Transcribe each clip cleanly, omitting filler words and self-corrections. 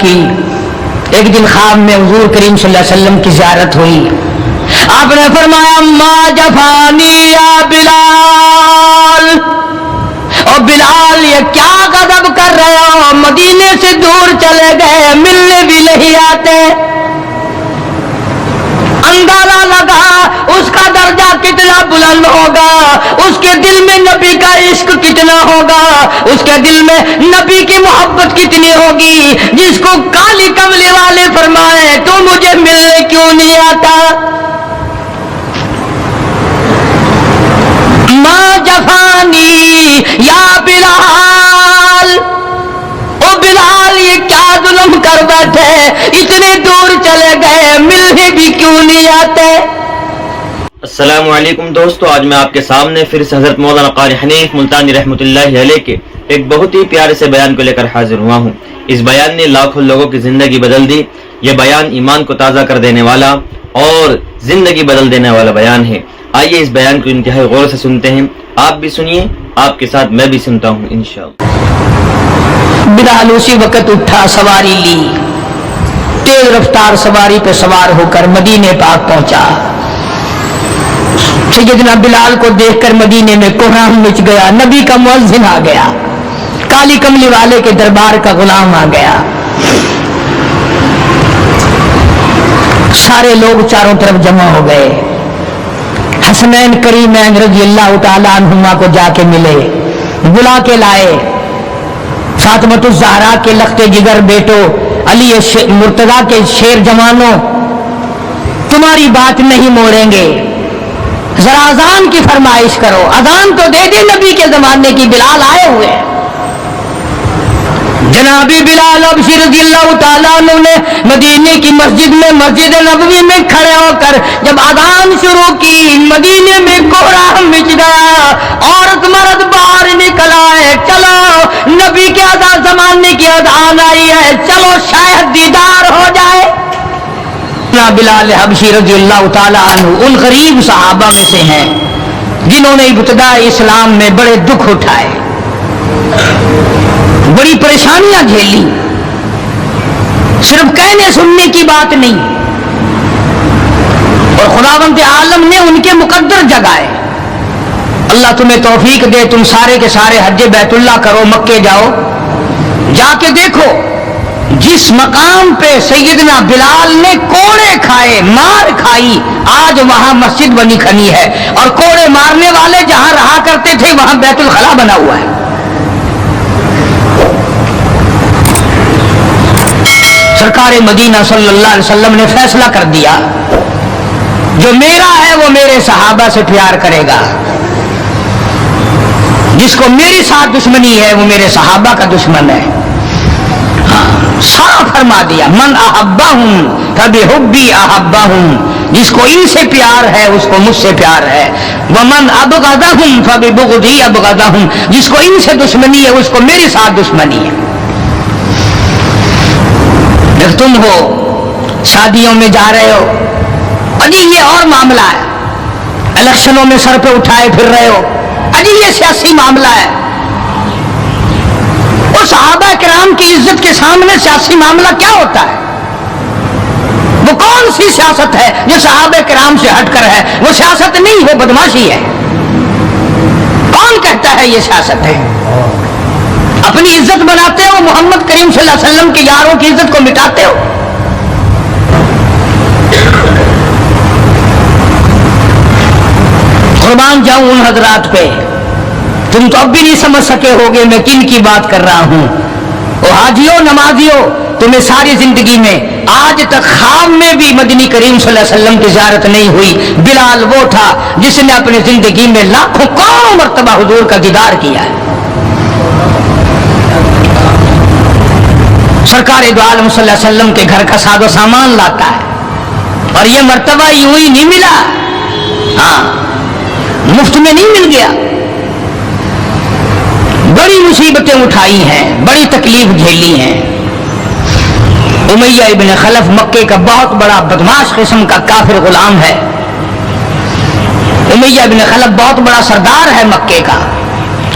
کی ایک دن خواب میں حضور کریم صلی اللہ علیہ وسلم کی زیارت ہوئی. آپ نے فرمایا ما جفانی یا بلال، اور بلال یہ کیا غضب کر رہے ہو، مدینے سے دور چلے گئے، ملنے بھی نہیں آتے. اندازہ لگا اس کا درجہ کتنا بلند ہوگا، اس کے دل میں نبی کا عشق کتنا ہوگا، اس کے دل میں نبی کی محبت کتنی ہوگی، جس کو کالی کملی والے فرمائے تو مجھے ملنے کیوں نہیں آتا. ما جفانی یا بلال، او بلال یہ کیا ظلم کر بیٹھے، اتنے دور چلے گئے، ملنے بھی کیوں نہیں آتے. السلام علیکم دوستو، آج میں آپ کے سامنے پھر سے حضرت مولانا قاری حنیف ملتانی رحمۃ اللہ علیہ کے ایک بہت ہی پیارے سے بیان کو لے کر حاضر ہوا ہوں. اس بیان نے لاکھوں لوگوں کی زندگی بدل دی. یہ بیان ایمان کو تازہ کر دینے والا اور زندگی بدل دینے والا بیان ہے. آئیے اس بیان کو انتہائی غور سے سنتے ہیں. آپ بھی سنیے، آپ کے ساتھ میں بھی سنتا ہوں انشاءاللہ. بلال اسی وقت اٹھا، سواری لی، تیز رفتار سواری پہ سوار ہو کر مدینے پاک پہنچا. سیدنا بلال کو دیکھ کر مدینے میں کوہرام مچ گیا. نبی کا مؤذن آ گیا، کالی کملی والے کے دربار کا غلام آ گیا. سارے لوگ چاروں طرف جمع ہو گئے. حسنین کریمین رضی اللہ تعالی عنہما کو جا کے ملے، بلا کے لائے. فاطمۃ الزہرا کے لخت جگر بیٹو، علی مرتضیٰ کے شیر جوانوں، تمہاری بات نہیں موڑیں گے، ذرا اذان کی فرمائش کرو، اذان تو دے دے نبی کے زمانے کی، بلال آئے ہوئے ہیں. جنابی بلال حبشی رضی اللہ تعالیٰ عنہ نے مدینے کی مسجد میں، مسجد نبوی میں کھڑے ہو کر جب اذان شروع کی، مدینے میں کوہرام مچ گیا. عورت مرد باہر نکل آئے، چلو نبی کے اذان زمانے کی اذان آئی ہے، چلو شاید دیدار ہو جائے. بلال حبشی رضی اللہ تعالیٰ عنہ ان غریب صحابہ میں سے ہیں جنہوں نے ابتدا اسلام میں بڑے دکھ اٹھائے، بڑی پریشانیاں جھیلی. صرف کہنے سننے کی بات نہیں، اور خداوند عالم نے ان کے مقدر جگائے. اللہ تمہیں توفیق دے، تم سارے کے سارے حج بیت اللہ کرو، مکے جاؤ، جا کے دیکھو جس مقام پہ سیدنا بلال نے کوڑے کھائے، مار کھائی، آج وہاں مسجد بنی کھنی ہے، اور کوڑے مارنے والے جہاں رہا کرتے تھے وہاں بیت الخلا بنا ہوا ہے. سرکار مدینہ صلی اللہ علیہ وسلم نے فیصلہ کر دیا، جو میرا ہے وہ میرے صحابہ سے پیار کرے گا، جس کو میری ساتھ دشمنی ہے وہ میرے صحابہ کا دشمن ہے. صاف فرما دیا، من احبہم فبحبی احبہم، جس کو ان سے پیار ہے اس کو مجھ سے پیار ہے. ومن ابغضہم فببغضی ابغضہم، جس کو ان سے دشمنی ہے اس کو میری ساتھ دشمنی ہے. جب تم ہو شادیوں میں جا رہے ہو، اجی یہ اور معاملہ ہے، الیکشنوں میں سر پہ اٹھائے پھر رہے ہو، اجی یہ سیاسی معاملہ ہے. اور صحابہ کرام کی عزت کے سامنے سیاسی معاملہ کیا ہوتا ہے؟ وہ کون سی سیاست ہے جو صحابہ کرام سے ہٹ کر ہے؟ وہ سیاست نہیں، وہ بدماشی ہے. کون کہتا ہے یہ سیاست ہے؟ اپنی عزت بناتے ہو، محمد کریم صلی اللہ علیہ وسلم کے یاروں کی عزت کو مٹاتے ہو. قربان جاؤں ان حضرات پہ، تم تو اب بھی نہیں سمجھ سکے ہوگے میں کن کی بات کر رہا ہوں. او حاجیوں، نمازیوں، تمہیں ساری زندگی میں آج تک خواب میں بھی مدنی کریم صلی اللہ علیہ وسلم کی زیارت نہیں ہوئی. بلال وہ تھا جس نے اپنی زندگی میں لاکھوں کروڑوں مرتبہ حضور کا دیدار کیا ہے. سرکار دو عالم صلی اللہ علیہ وسلم کے گھر کا ساز و سامان لاتا ہے، اور یہ مرتبہ یوں ہی نہیں ملا، ہاں مفت میں نہیں مل گیا. بڑی مصیبتیں اٹھائی ہیں، بڑی تکلیف جھیلی ہیں. امیہ ابن خلف مکے کا بہت بڑا بدماش قسم کا کافر غلام ہے. امیہ ابن خلف بہت بڑا سردار ہے مکے کا.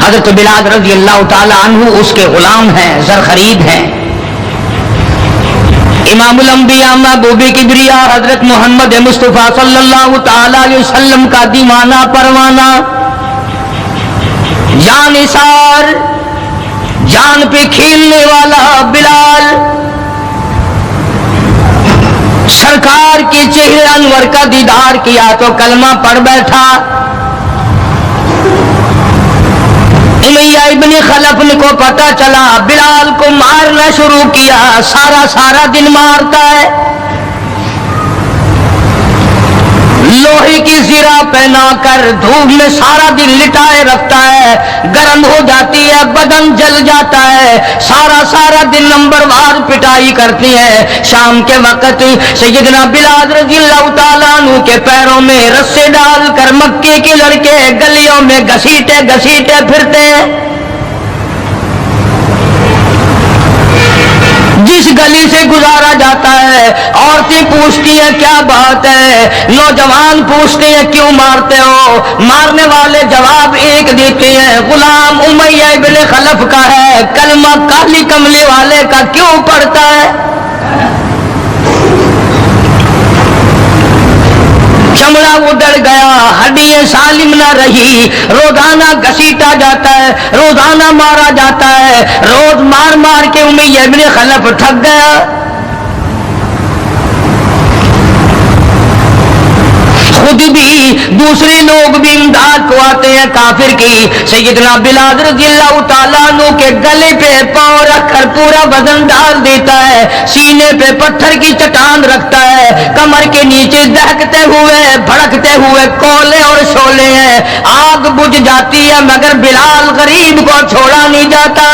حضرت بلال رضی اللہ تعالی عنہ اس کے غلام ہیں، زر خرید ہیں. امام الانبیاء محبوب کبریا حضرت محمد مصطفیٰ صلی اللہ تعالی علیہ وسلم کا دیوانہ پروانہ، جان نثار، جان پہ کھیلنے والا بلال، سرکار کے چہرے انور کا دیدار کیا تو کلمہ پڑھ بیٹھا۔ امیہ ابن خلف کو پتا چلا، بلال کو مارنا شروع کیا، سارا دن مارتا ہے، لوہے کی زرہ پہنا کر دھوپ میں سارا دن لٹائے رکھتا ہے، گرم ہو جاتی ہے، بدن جل جاتا ہے، سارا دن نمبر وار پٹائی کرتی ہے۔ شام کے وقت سیدنا بلال رضی اللہ تعالیٰ عنہ کے پیروں میں رسے ڈال کر مکے کے لڑکے گلیوں میں گھسیٹے پھرتے ہیں۔ جس گلی سے گزارا جاتا ہے عورتیں پوچھتی ہیں کیا بات ہے، نوجوان پوچھتے ہیں کیوں مارتے ہو، مارنے والے جواب ایک دیتے ہیں، غلام امیہ ابن خلف کا ہے، کلمہ کالی کملی والے کا کیوں پڑھتا ہے؟ چمڑا اڑ گیا، ہڈیاں سالم نہ رہی، روزانہ گھسیٹا جاتا ہے، روزانہ مارا جاتا ہے، روز مار کے امیہ ابن خلف تھک گیا۔ خود بھی دوسرے لوگ بھی امداد کو آتے ہیں کافر کی، سیدنا بلال رضی اللہ تعالیٰ عنہ کے گلے پہ پاؤں رکھ کر پورا وزن ڈال دیتا ہے، سینے پہ پتھر کی چٹان رکھتا ہے، کمر کے نیچے دہکتے ہوئے بھڑکتے ہوئے کولے اور شعلے ہیں، آگ بجھ جاتی ہے مگر بلال غریب کو چھوڑا نہیں جاتا۔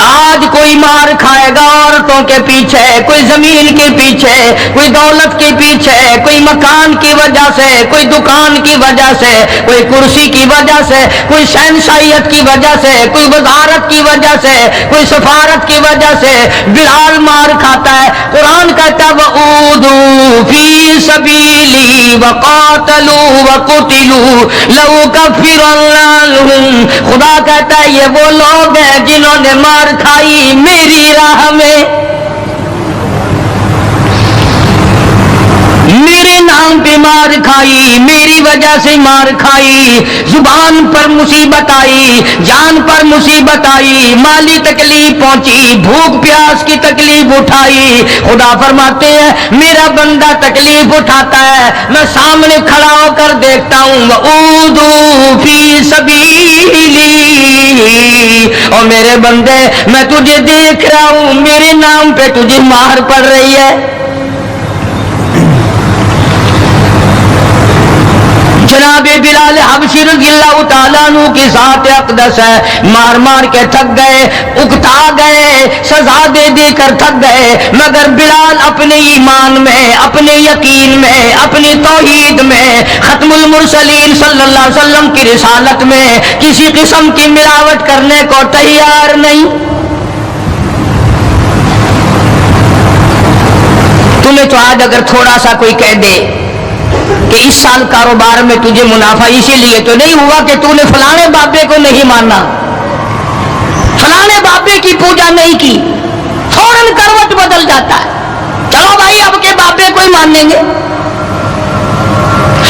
آج کوئی مار کھائے گا عورتوں کے پیچھے، کوئی زمین کے پیچھے، کوئی دولت کے پیچھے، کوئی مکان کی وجہ سے، کوئی دکان کی وجہ سے، کوئی کرسی کی وجہ سے، کوئی شہنشاہیت کی وجہ سے، کوئی وزارت کی وجہ سے، کوئی سفارت کی وجہ سے بلال مار کھاتا ہے۔ قرآن کہتا ہے وَأُوذُوا فِي سَبِيلِي وَقَاتَلُوا وَقُتِلُوا لَأُكَفِّرَنَّ عَنْهُمْ، خدا کہتا ہے یہ وہ لوگ ہیں جنہوں نے مار کھائی میری راہ میں، میرے نام پہ مار کھائی، میری وجہ سے مار کھائی، زبان پر مصیبت آئی، جان پر مصیبت آئی، مالی تکلیف پہنچی، بھوک پیاس کی تکلیف اٹھائی۔ خدا فرماتے ہیں میرا بندہ تکلیف اٹھاتا ہے، میں سامنے کھڑا ہو کر دیکھتا ہوں وَأُوذُوا فِي سَبِيلِي، اور میرے بندے میں تجھے دیکھ رہا ہوں، میرے نام پہ تجھے مار پڑ رہی ہے۔ جناب بلال حبشی رضی اللہ تعالیٰ عنہ کی ذات اقدس ہے، مار کے تھک گئے، اکتا گئے، سزا دے کر تھک گئے، مگر بلال اپنے ایمان میں، اپنے یقین میں، اپنی توحید میں، ختم المرسلین صلی اللہ علیہ وسلم کی رسالت میں کسی قسم کی ملاوٹ کرنے کو تیار نہیں۔ تمہیں تو آج اگر تھوڑا سا کوئی کہہ دے کہ اس سال کاروبار میں تجھے منافع اسی لیے تو نہیں ہوا کہ تو نے فلانے بابے کو نہیں مانا، فلانے بابے کی پوجا نہیں کی، فوراً کروٹ بدل جاتا ہے، چلو بھائی اب کے بابے کو ہی مانیں گے۔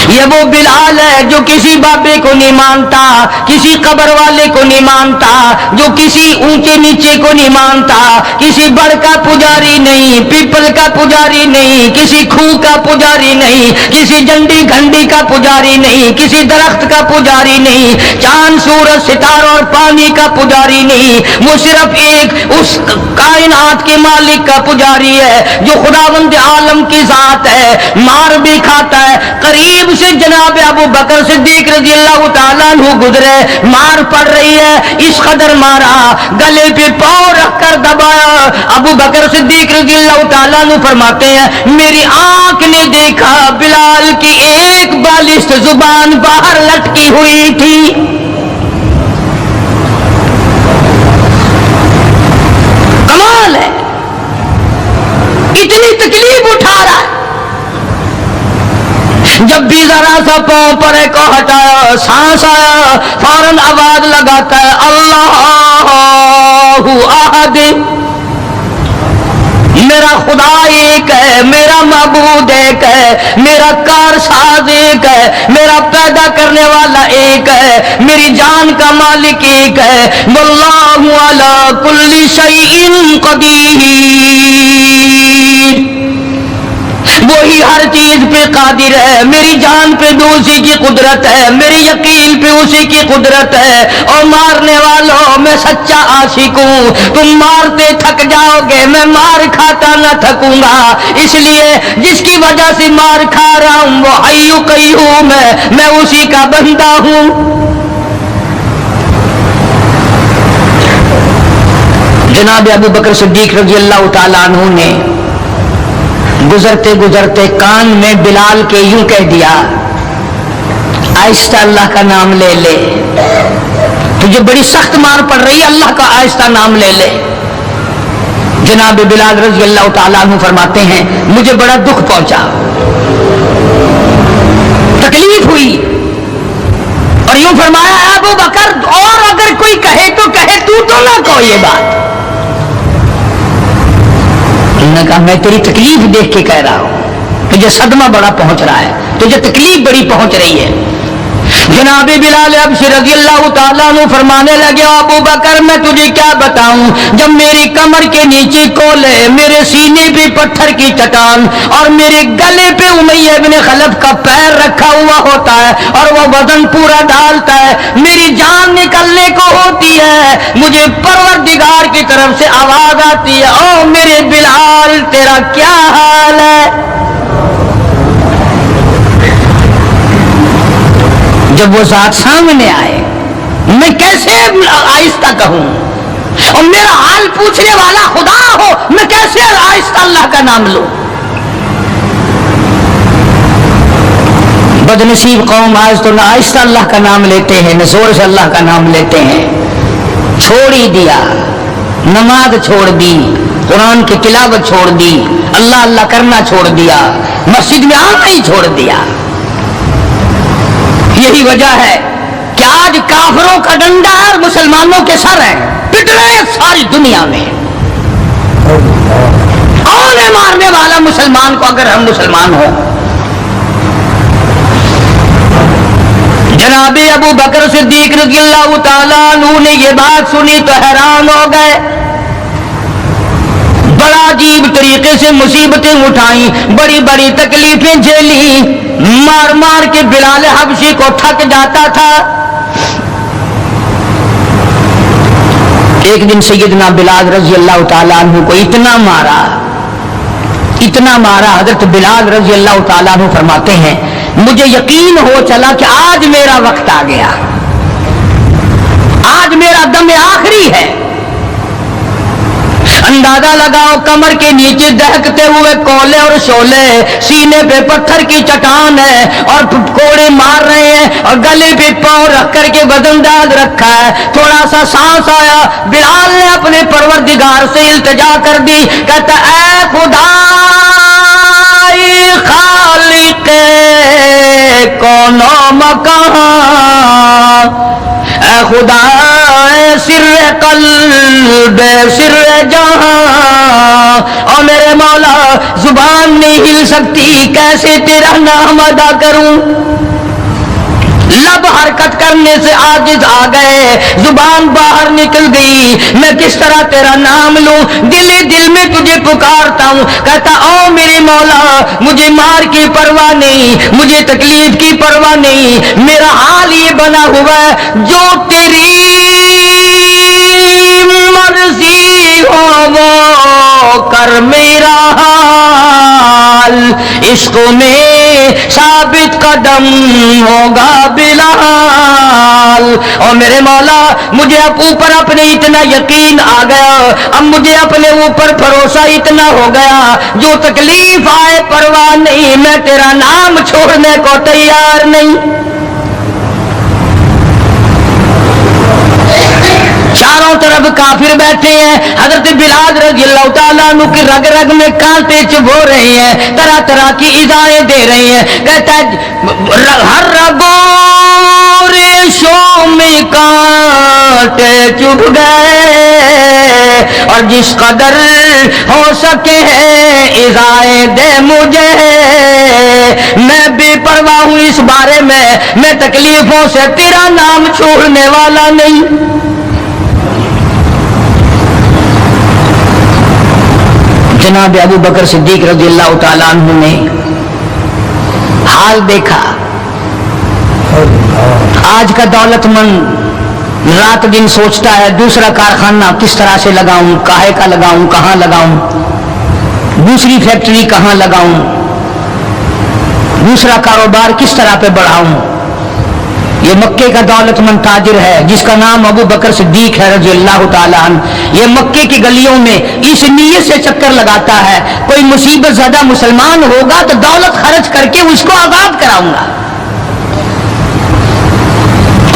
یہ وہ بلال ہے جو کسی بابے کو نہیں مانتا، کسی قبر والے کو نہیں مانتا، جو کسی اونچے نیچے کو نہیں مانتا، کسی بڑ کا پجاری نہیں، پیپل کا پجاری نہیں، کسی کھو کا پجاری نہیں، کسی جنڈی گھنڈی کا پجاری نہیں، کسی درخت کا پجاری نہیں، چاند سورج ستاروں اور پانی کا پجاری نہیں، وہ صرف ایک اس کائنات کے مالک کا پجاری ہے جو خداوند عالم کی ذات ہے، مار بھی کھاتا ہے۔ قریب سے جناب ابو بکر صدیق رضی اللہ تعالیٰ عنہ گزرے، مار پڑ رہی ہے، اس قدر مارا، گلے پہ پاؤں رکھ کر دبایا۔ ابو بکر صدیق رضی اللہ تعالیٰ عنہ فرماتے ہیں میری آنکھ نے دیکھا بلال کی ایک بالشت زبان باہر لٹکی ہوئی تھی۔ کمال ہے، اتنی تکلیف اٹھا رہا ہے، جب بھی ذرا سا پاؤں پر کو ہٹایا، سانس آیا، فوراً آواز لگاتا ہے اللہ احد معبود ایک ہے, میرا کار ساز ایک ہے, میرا پیدا کرنے والا ایک ہے, میری جان کا مالک ایک ہے. واللہ علی کل شیء قدیر, وہی ہر چیز پہ قادر ہے. میری جان پہ بھی اسی کی قدرت ہے, میری یقین پہ اسی کی قدرت ہے. اور مارنے والوں میں سچا عاشق ہوں, تم مارتے تھک جاؤ گے, میں مار کھاتا نہ تھکوں گا. اس لیے جس کی وجہ سے مار کھا رہا ہوں وہ حی قیوم ہے, میں اسی کا بندہ ہوں. جناب ابو بکر صدیق رضی اللہ تعالیٰ عنہ نے گزرتے گزرتے کان میں بلال کے یوں کہہ دیا, آہستہ اللہ کا نام لے لے, تجھے بڑی سخت مار پڑ رہی ہے, اللہ کا آہستہ نام لے لے. جناب بلال رضی اللہ تعالیٰ عنہ فرماتے ہیں مجھے بڑا دکھ پہنچا, تکلیف ہوئی, اور یوں فرمایا ابو بکر اور اگر کوئی کہے تو کہے, تو نہ کہو یہ بات. انہوں نے کہا میں تیری تکلیف دیکھ کے کہہ رہا ہوں, تجھے صدمہ بڑا پہنچ رہا ہے, تجھے تکلیف بڑی پہنچ رہی ہے. جناب بلال حبشی رضی اللہ تعالیٰ عنہ فرمانے لگے ابو بکر میں تجھے کیا بتاؤں, جب میری کمر کے نیچے کولے, میرے سینے پہ پتھر کی چٹان اور میرے گلے پہ امیہ ابن خلف کا پیر رکھا ہوا ہوتا ہے اور وہ وزن پورا ڈالتا ہے, میری جان نکلنے کو ہوتی ہے, مجھے پروردگار کی طرف سے آواز آتی ہے, او میرے بلال تیرا کیا حال ہے. جب وہ ذات سامنے آئے میں کیسے آہستہ کہوں, اور میرا حال پوچھنے والا خدا ہو میں کیسے آہستہ اللہ کا نام لوں. بدنصیب قوم آج تو نہ آہستہ اللہ کا نام لیتے ہیں, نہ زور سے اللہ کا نام لیتے ہیں. چھوڑ ہی دیا, نماز چھوڑ دی, قرآن کی تلاوت چھوڑ دی, اللہ اللہ کرنا چھوڑ دیا, مسجد میں آنا ہی چھوڑ دیا. یہی وجہ ہے کہ آج کافروں کا ڈنڈا اور مسلمانوں کے سر ہے, پٹ رہے ہیں ساری دنیا میں. کون ہے مارنے والا مسلمان کو اگر ہم مسلمان ہوں. جناب ابو بکر صدیق رضی اللہ تعالیٰ عنہ نے یہ بات سنی تو حیران ہو گئے, بڑا عجیب طریقے سے مصیبتیں اٹھائیں, بڑی بڑی تکلیفیں جھیلی, مار مار کے بلال حبشی کو تھک جاتا تھا. ایک دن سیدنا بلال رضی اللہ تعالیٰ عنہ کو اتنا مارا, حضرت بلال رضی اللہ تعالیٰ عنہ فرماتے ہیں مجھے یقین ہو چلا کہ آج میرا وقت آ گیا, آج میرا دم آخری ہے. اندازہ لگاؤ کمر کے نیچے دہکتے ہوئے کولے اور شولے, سینے پہ پتھر کی چٹان ہے اور کوڑے مار رہے ہیں, اور گلے پہ پاؤں رکھ کر کے وزن ڈال رکھا ہے. تھوڑا سا سانس آیا, بلال نے اپنے پروردگار سے التجا کر دی, کہتا اے خدا خالق کون و مکان, اے خدا سر قلب سر جہاں, اور میرے مولا زبان نہیں ہل سکتی, کیسے تیرا نام ادا کروں. لب حرکت کرنے سے عاجز آ گئے, زبان باہر نکل گئی, میں کس طرح تیرا نام لوں, دل دل میں تجھے پکارتا ہوں. کہتا او میرے مولا مجھے مار کی پرواہ نہیں, مجھے تکلیف کی پرواہ نہیں, میرا حال یہ بنا ہوا ہے جو تیری مرضی ہو وہ کر میرا حال, عشق میں ثابت قدم ہوگا بلال. اور میرے مولا مجھے اوپر اپنے اتنا یقین آ گیا, اب مجھے اپنے اوپر بھروسہ اتنا ہو گیا, جو تکلیف آئے پرواہ نہیں, میں تیرا نام چھوڑنے کو تیار نہیں. چاروں طرف کافر بیٹھے ہیں, حضرت بلال رضی اللہ تعالیٰ عنہ کی رگ رگ میں کانٹے چبھو رہے ہیں, طرح طرح کی ایذائیں دے رہے ہیں. کہتا ہے ہر رگوں ریشوں میں کانٹے چبھ گئے, اور جس قدر ہو سکے اضائے دے مجھے، میں بے پرواہ ہوں اس بارے میں تکلیفوں سے تیرا نام چھوڑنے والا نہیں۔ جناب ابو بکر صدیق رضی اللہ تعالیٰ عنہ نے حال دیکھا۔ آج کا دولت مند رات دن سوچتا ہے دوسرا کارخانہ کس طرح سے لگاؤں، کاہے کا لگاؤں، کہاں لگاؤں، دوسری فیکٹری کہاں لگاؤں، دوسرا کاروبار کس طرح پہ بڑھاؤں۔ یہ مکے کا دولت مند تاجر ہے جس کا نام ابو بکر صدیق ہے رضی اللہ تعالیٰ عنہ۔ یہ مکے کی گلیوں میں اس نیت سے چکر لگاتا ہے کوئی مصیبت زدہ مسلمان ہوگا تو دولت خرچ کر کے اس کو آزاد کراؤں گا۔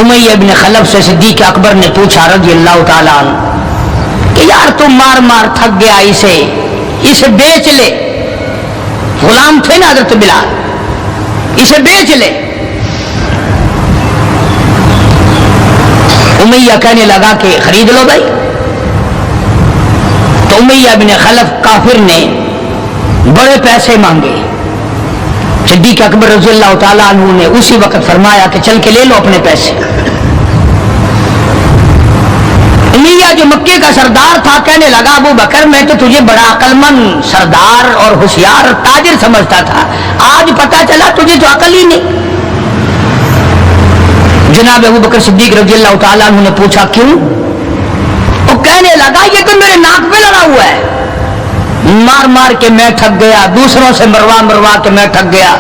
امیہ ابن خلف سے صدیق اکبر نے پوچھا رضی اللہ تعالیٰ عنہ کہ یار تم مار مار تھک گیا، اسے بیچ لے۔ غلام تھے نا حضرت بلال، اسے بیچ لے۔ امیہ کہنے لگا کہ خرید لو بھائی۔ تو امیہ بن خلف کافر نے بڑے پیسے مانگے۔ صدیق اکبر رضی اللہ تعالیٰ عنہ نے اسی وقت فرمایا کہ چل کے لے لو اپنے پیسے۔ امیہ جو مکے کا سردار تھا کہنے لگا ابو بکر میں تو تجھے بڑا عقل مند سردار اور ہوشیار تاجر سمجھتا تھا، آج پتا چلا تجھے تو عقل ہی نہیں۔ جناب ابو بکر صدیق رضی اللہ تعالیٰ عنہ نے پوچھا کیوں؟ وہ کہنے لگا یہ تو میرے ناک پہ لڑا ہوا ہے، مار مار کے میں تھک گیا، دوسروں سے مروا کے میں تھک گیا۔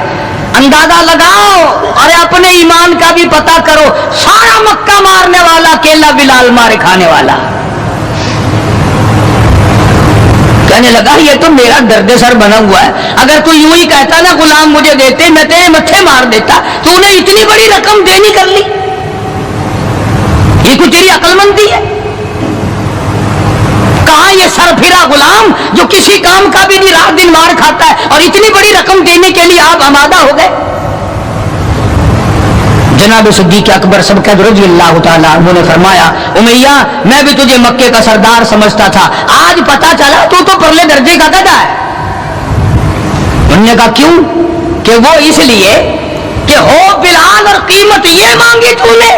اندازہ لگاؤ اور اپنے ایمان کا بھی پتہ کرو، سارا مکہ مارنے والا اکیلا بلال مارے کھانے والا۔ کہنے لگا یہ تو میرا درد سر بنا ہوا ہے، اگر تو یوں ہی کہتا نا غلام مجھے دیتے میں تیرے متھے مار دیتا، تو انہیں اتنی بڑی رقم دینی کر لی، یہ کوئی تیری عقل مندی ہے؟ کہاں یہ سر پھرا غلام جو کسی کام کا بھی نہیں رات دن مار کھاتا ہے اور اتنی بڑی رقم دینے کے لیے آپ آمادہ ہو گئے؟ جناب صدیق اکبر سبقت رضی اللہ تعالیٰ عنہ نے فرمایا امیہ میں بھی تجھے مکے کا سردار سمجھتا تھا، آج پتا چلا تو پرلے درجے کا گدھا ہے۔ انہوں نے کہا کیوں؟ کہ وہ اس لیے کہ ہو بلال اور قیمت یہ مانگی تو نے،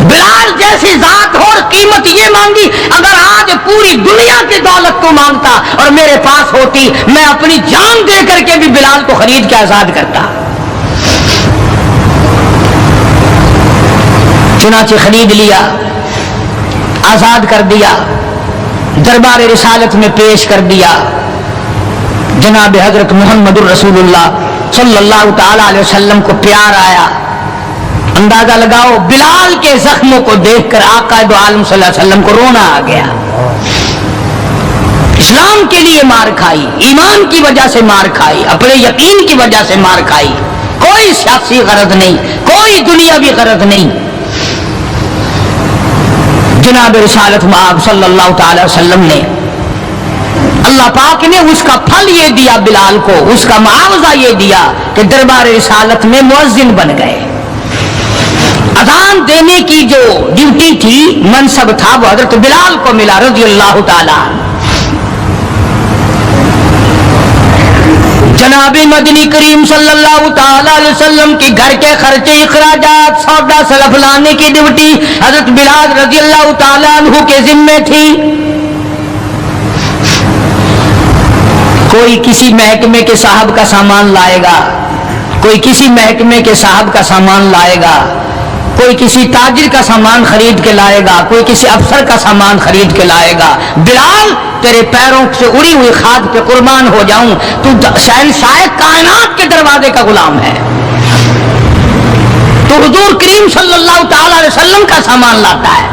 بلال جیسی ذات ہو اور قیمت یہ مانگی، اگر آج پوری دنیا کی دولت کو مانگتا اور میرے پاس ہوتی میں اپنی جان دے کر کے بھی بلال کو خرید کے آزاد کرتا۔ چنانچہ خرید لیا، آزاد کر دیا، دربار رسالت میں پیش کر دیا۔ جناب حضرت محمد الرسول اللہ صلی اللہ تعالی علیہ وسلم کو پیار آیا۔ اندازہ لگاؤ بلال کے زخموں کو دیکھ کر آقا دو عالم صلی اللہ علیہ وسلم کو رونا آ گیا۔ اسلام کے لیے مار کھائی، ایمان کی وجہ سے مار کھائی، اپنے یقین کی وجہ سے مار کھائی، کوئی سیاسی غرض نہیں، کوئی دنیاوی غرض نہیں۔ جناب رسالت مآب صلی اللہ تعالی وسلم نے اللہ پاک نے اس کا پھل یہ دیا بلال کو، اس کا معاوضہ یہ دیا کہ دربار رسالت میں مؤذن بن گئے۔ اذان دینے کی جو ڈیوٹی تھی، منصب تھا، وہ حضرت بلال کو ملا رضی اللہ تعالی۔ جناب مدنی کریم صلی اللہ تعالی علیہ وسلم کی گھر کے خرچے اخراجات سودا سلف لانے کی ڈیوٹی حضرت بلال رضی اللہ تعالی عنہ کے ذمے تھی۔ کوئی کسی محکمے کے صاحب کا سامان لائے گا، کوئی کسی محکمے کے صاحب کا سامان لائے گا، کوئی کسی تاجر کا سامان خرید کے لائے گا، کوئی کسی افسر کا سامان خرید کے لائے گا۔ بلال تیرے پیروں سے اڑی ہوئی خاک پہ قربان ہو جاؤں، تو شہنشاہ کائنات کے دروازے کا غلام ہے، تو حضور کریم صلی اللہ تعالی علیہ وسلم کا سامان لاتا ہے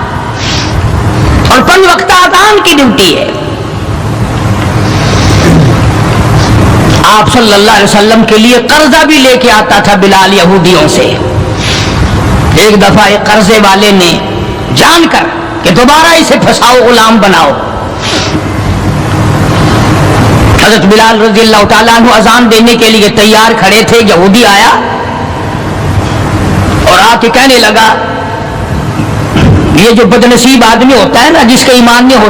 اور 5 وقت اذان کی ڈیوٹی ہے۔ آپ صلی اللہ علیہ وسلم کے لیے قرضہ بھی لے کے آتا تھا بلال یہودیوں سے۔ ایک دفعہ ایک قرضے والے نے جان کر کہ دوبارہ اسے پھنساؤ، غلام بناؤ، حضرت بلال رضی اللہ تعالیٰ عنہ اذان دینے کے لیے تیار کھڑے تھے، یہودی آیا اور آ کے کہنے لگا یہ جو بدنصیب آدمی ہوتا ہے نا، جس کا ایمان نہیں ہوتا